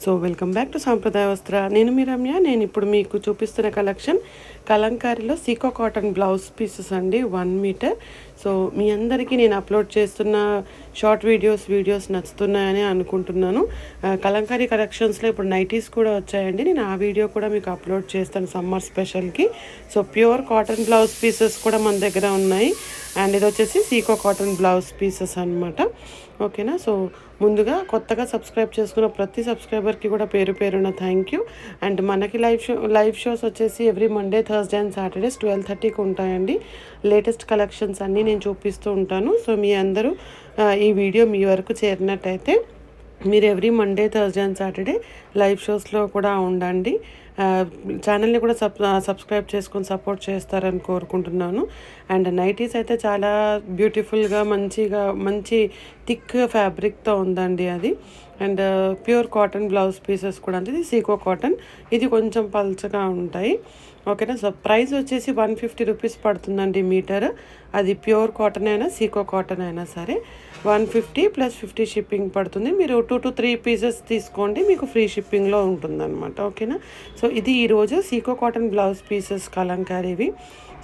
So welcome back to సాంప్రదాయ వస్త్ర. నేను మీ రమ్య. నేను ఇప్పుడు మీకు చూపిస్తున్న collection కలంకారీలో Seeko cotton blouse pieces అండి, 1 మీటర్. సో మీ అందరికీ నేను అప్లోడ్ చేస్తున్న షార్ట్ వీడియోస్ నచ్చుతున్నాయని అనుకుంటున్నాను. కలంకారీ కలెక్షన్స్లో ఇప్పుడు నైటీస్ కూడా వచ్చాయండి. నేను ఆ వీడియో కూడా మీకు అప్లోడ్ చేస్తాను సమ్మర్ స్పెషల్కి. So pure cotton blouse pieces కూడా మన దగ్గర ఉన్నాయి. అండ్ ఇది వచ్చేసి సీకో కాటన్ బ్లౌజ్ పీసెస్ అనమాట. ఓకేనా. సో ముందుగా కొత్తగా సబ్స్క్రైబ్ చేసుకున్న ప్రతి సబ్స్క్రైబర్కి కూడా పేరు పేరున థ్యాంక్ యూ. అండ్ మనకి లైవ్ షోస్ వచ్చేసి every Monday, Thursday and Saturdays 12:30కి ఉంటాయండి. లేటెస్ట్ కలెక్షన్స్ అన్నీ నేను చూపిస్తూ ఉంటాను. సో మీ అందరూ ఈ వీడియో మీ వరకు చేరినట్టయితే మీరు every Monday, Thursday and Saturday live షోస్లో కూడా ఉండండి. ఛానల్ని కూడా సబ్స్క్రైబ్ చేసుకొని సపోర్ట్ చేస్తారని కోరుకుంటున్నాను. అండ్ నైటీస్ అయితే చాలా బ్యూటిఫుల్గా మంచి థిక్ ఫ్యాబ్రిక్తో ఉందండి అది. And pure cotton blouse pieces కూడా అంటే ఇది సీకో కాటన్, ఇది కొంచెం పల్చగా ఉంటాయి. ఓకేనా. సో ప్రైస్ వచ్చేసి 150 రూపీస్ పడుతుందండి మీటర్. అది ప్యూర్ కాటన్ అయినా సీకో కాటన్ అయినా సరే 150 + 50 షిప్పింగ్ పడుతుంది. మీరు 2 to 3 పీసెస్ తీసుకోండి, మీకు ఫ్రీ షిప్పింగ్లో ఉంటుందన్నమాట. ఓకేనా. సో ఇది ఈరోజు Seeko cotton blouse pieces కలంకారీవి.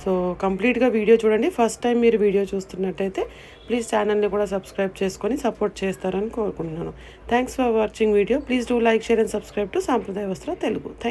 So కంప్లీట్గా వీడియో చూడండి. ఫస్ట్ టైం మీరు వీడియో చూస్తున్నట్టయితే ప్లీజ్ ఛానల్ని కూడా సబ్స్క్రైబ్ చేసుకొని సపోర్ట్ చేస్తారని కోరుకుంటున్నాను. Thanks for watching video. Please do like, share and subscribe to సాంప్రదాయ వస్త్ర తెలుగు. థ్యాంక్